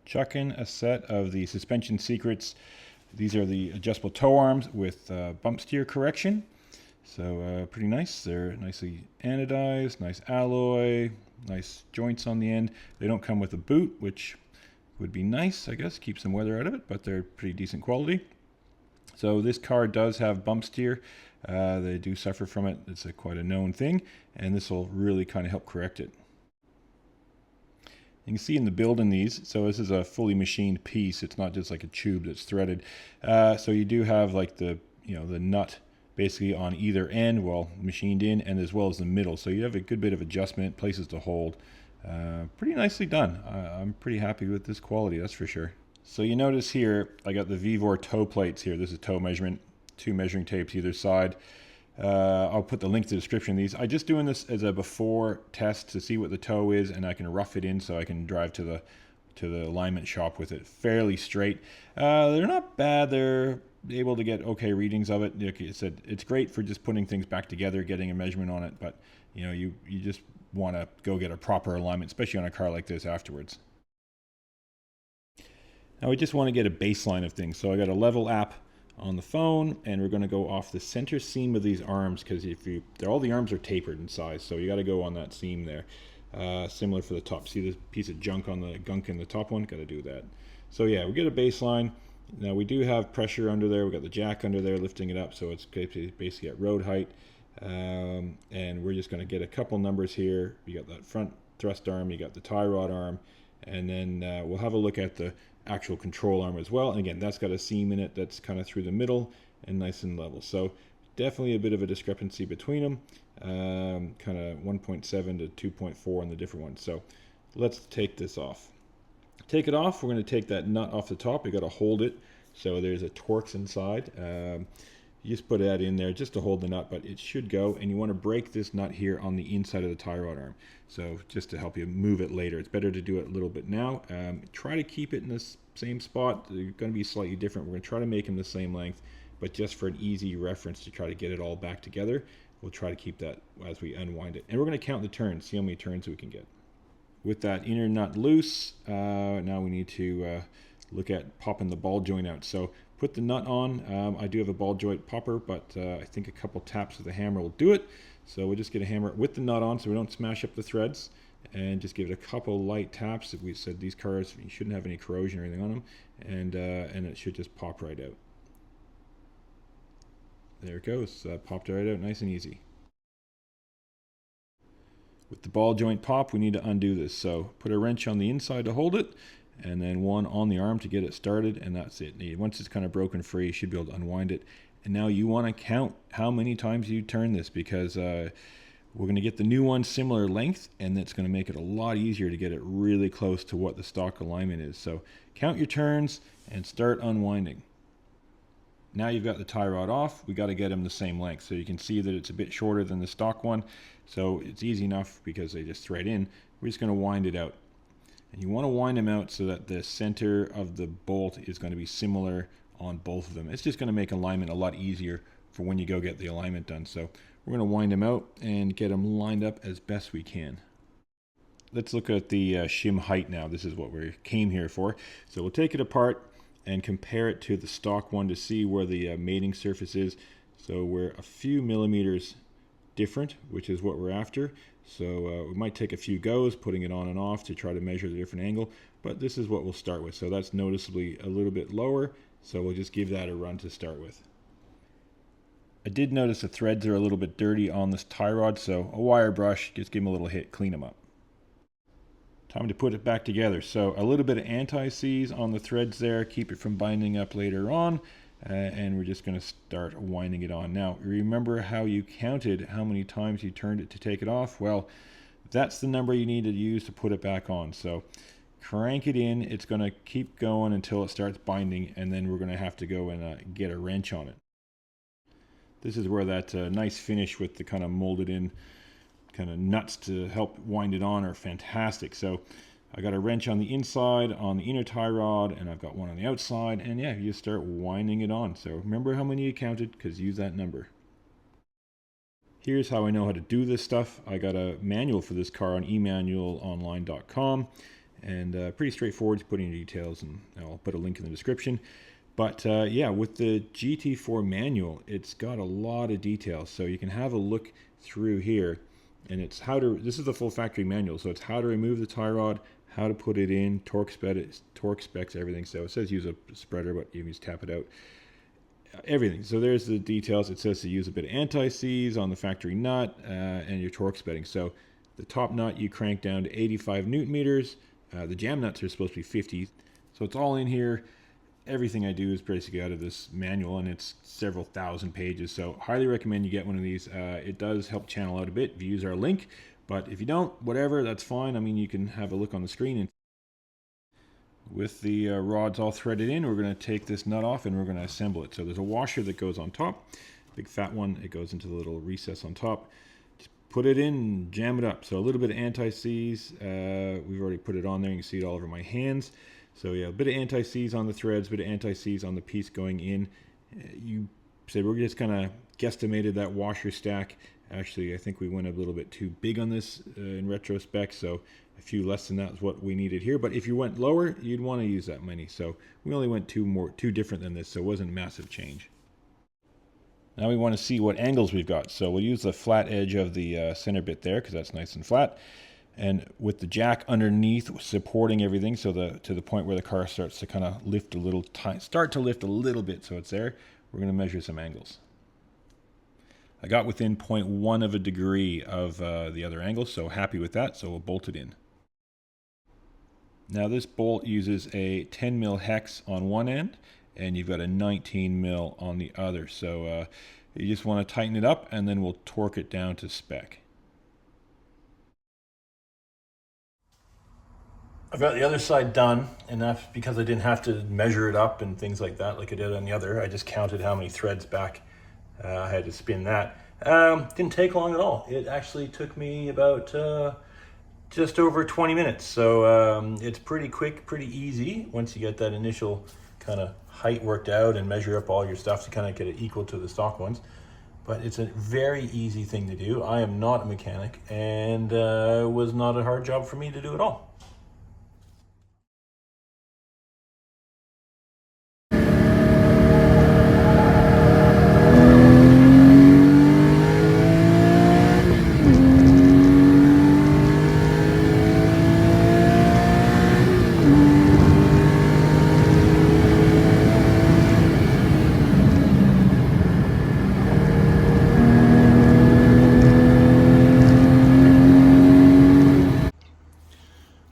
Chuck in a set of the Suspension Secrets. These are the adjustable toe arms with bump steer correction. So pretty nice. They're nicely anodized, nice alloy, nice joints on the end. They don't come with a boot, which would be nice, I guess, keep some weather out of it, but they're pretty decent quality. So this car does have bump steer. They do suffer from it. It's quite a known thing, and this will really kind of help correct it. You can see in the build in these, so this is a fully machined piece. It's not just like a tube that's threaded. So you do have like the nut basically on either end, well, machined in, and as well as the middle. So you have a good bit of adjustment, places to hold. Pretty nicely done. I'm pretty happy with this quality, that's for sure. So you notice here, I got the Vevor toe plates here. This is toe measurement, 2 measuring tapes either side. I'll put the link to the description of these. I'm just doing this as a before test to see what the toe is, and I can rough it in so I can drive to the alignment shop with it fairly straight. They're not bad. They're able to get okay readings of it. Like I said, it's great for just putting things back together, getting a measurement on it, but you just want to go get a proper alignment, especially on a car like this afterwards. Now we just want to get a baseline of things. So I got a level app on the phone, and we're going to go off the center seam of these arms, because all the arms are tapered in size, so you got to go on that seam there. Similar for the top. See this piece of gunk in the top one? Got to do that. So yeah, we get a baseline. Now we do have pressure under there. We got the jack under there lifting it up, so it's basically at road height. And we're just going to get a couple numbers here. You got that front thrust arm, you got the tie rod arm, and then we'll have a look at the actual control arm as well. And again, that's got a seam in it that's kind of through the middle and nice and level. So definitely a bit of a discrepancy between them, kind of 1.7 to 2.4 on the different ones. So let's take this off. Take it off. We're going to take that nut off the top. You got to hold it. So there's a Torx inside. You just put that in there just to hold the nut, but it should go. And you want to break this nut here on the inside of the tie rod arm. So just to help you move it later. It's better to do it a little bit now. Try to keep it in the same spot. They're going to be slightly different. We're going to try to make them the same length, but just for an easy reference to try to get it all back together, we'll try to keep that as we unwind it. And we're going to count the turns, see how many turns we can get. With that inner nut loose, now we need to look at popping the ball joint out. So put the nut on. I do have a ball joint popper, but I think a couple taps with the hammer will do it. So we'll just get a hammer with the nut on so we don't smash up the threads, and just give it a couple light taps. We said these cars, you shouldn't have any corrosion or anything on them, and it should just pop right out. There it goes, popped right out nice and easy. With the ball joint pop, we need to undo this. So put a wrench on the inside to hold it, and then one on the arm to get it started, and that's it. Once it's kind of broken free, you should be able to unwind it. And now you want to count how many times you turn this, because we're going to get the new one similar length, and that's going to make it a lot easier to get it really close to what the stock alignment is. So count your turns and start unwinding. Now you've got the tie rod off. We got to get them the same length. So you can see that it's a bit shorter than the stock one. So it's easy enough because they just thread in. We're just going to wind it out. And you want to wind them out so that the center of the bolt is going to be similar on both of them. It's just going to make alignment a lot easier for when you go get the alignment done. So we're going to wind them out and get them lined up as best we can. Let's look at the shim height now. This is what we came here for. So we'll take it apart and compare it to the stock one to see where the mating surface is. So we're a few millimeters different, which is what we're after. So we might take a few goes putting it on and off to try to measure the different angle, but this is what we'll start with. So that's noticeably a little bit lower, so we'll just give that a run to start with. I did notice the threads are a little bit dirty on this tie rod, so a wire brush, just give them a little hit, clean them up. Time to put it back together. So a little bit of anti-seize on the threads there, keep it from binding up later on, and we're just going to start winding it on. Now remember how you counted how many times you turned it to take it off? Well, that's the number you need to use to put it back on. So crank it in. It's going to keep going until it starts binding, and then we're going to have to go and get a wrench on it. This is where that nice finish with the kind of molded in kind of nuts to help wind it on are fantastic. So I got a wrench on the inside on the inner tie rod, and I've got one on the outside, and yeah, you start winding it on. So remember how many you counted, because use that number. Here's how I know how to do this stuff. I got a manual for this car on emanualonline.com, and pretty straightforward to put in your details, and I'll put a link in the description. But yeah, with the GT4 manual, it's got a lot of details, so you can have a look through here, and it's how to, this is the full factory manual, so it's how to remove the tie rod, how to put it in, torque specs, everything. So it says use a spreader, but you can just tap it out. Everything. So there's the details. It says to use a bit of anti-seize on the factory nut and your torque spedding. So the top nut you crank down to 85 newton meters. The jam nuts are supposed to be 50. So it's all in here. Everything I do is basically out of this manual, and it's several thousand pages. So highly recommend you get one of these. It does help channel out a bit if you use our link. But if you don't, whatever, that's fine. I mean, you can have a look on the screen. And with the rods all threaded in, we're going to take this nut off and we're going to assemble it. So there's a washer that goes on top, big fat one. It goes into the little recess on top. Just put it in and jam it up. So a little bit of anti-seize. We've already put it on there. You can see it all over my hands. So yeah, a bit of anti-seize on the threads, a bit of anti-seize on the piece going in. You said we're just kind of guesstimated that washer stack. Actually, I think we went a little bit too big on this in retrospect, so a few less than that is what we needed here. But if you went lower, you'd want to use that many. So we only went two different than this, so it wasn't a massive change. Now we want to see what angles we've got. So we'll use the flat edge of the center bit there because that's nice and flat. And with the jack underneath supporting everything, so to the point where the car starts to kind of lift a little, start to lift a little bit, so it's there. We're going to measure some angles. I got within 0.1 of a degree of the other angle, so happy with that. So we'll bolt it in. Now this bolt uses a 10 mil hex on one end, and you've got a 19 mil on the other. So you just want to tighten it up, and then we'll torque it down to spec. I've got the other side done, and that's because I didn't have to measure it up and things like that like I did on the other. I just counted how many threads back I had to spin that. Didn't take long at all. It actually took me about just over 20 minutes. So it's pretty quick, pretty easy once you get that initial kind of height worked out and measure up all your stuff to kind of get it equal to the stock ones. But it's a very easy thing to do. I am not a mechanic, and it was not a hard job for me to do at all.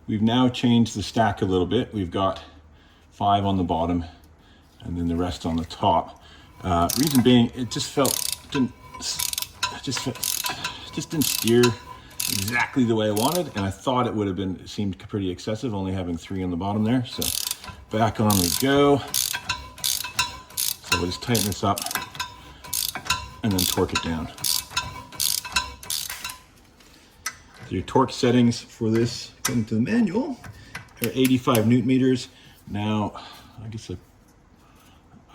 We've now changed the stack a little bit. We've got 5 on the bottom and then the rest on the top. Reason being, it just didn't steer exactly the way I wanted, and I thought it seemed pretty excessive only having 3 on the bottom there. So back on we go. So we'll just tighten this up and then torque it down. Your torque settings for this, according to the manual, are 85 newton meters. Now, I guess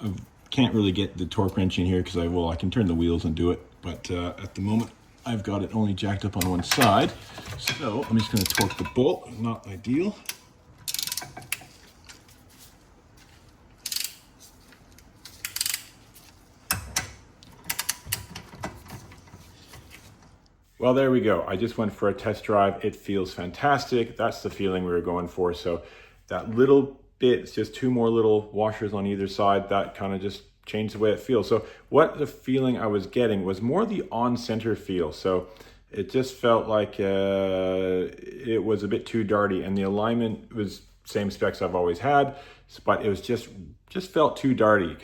I can't really get the torque wrench in here because I can turn the wheels and do it, but at the moment I've got it only jacked up on one side. So I'm just going to torque the bolt. Not ideal. Well, there we go. I just went for a test drive. It feels fantastic. That's the feeling we were going for. So that little bit, it's just 2 more little washers on either side. That kind of just changed the way it feels. So what the feeling I was getting was more the on-center feel. So it just felt like it was a bit too darty, and the alignment was same specs I've always had, but it was just felt too darty.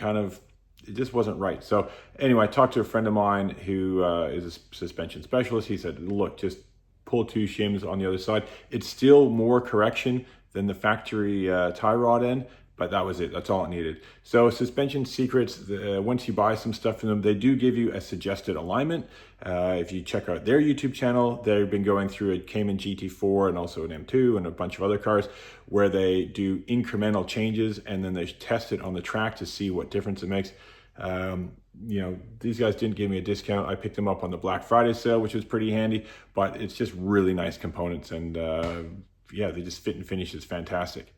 It just wasn't right. So anyway, I talked to a friend of mine who is a suspension specialist. He said, look, just pull 2 shims on the other side. It's still more correction than the factory tie rod end, but that was it. That's all it needed. So Suspension Secrets, once you buy some stuff from them, they do give you a suggested alignment. If you check out their YouTube channel, they've been going through a Cayman GT4 and also an M2 and a bunch of other cars where they do incremental changes, and then they test it on the track to see what difference it makes. You know, these guys didn't give me a discount. I picked them up on the Black Friday sale, which was pretty handy, but it's just really nice components, and yeah, they just fit and finish is fantastic.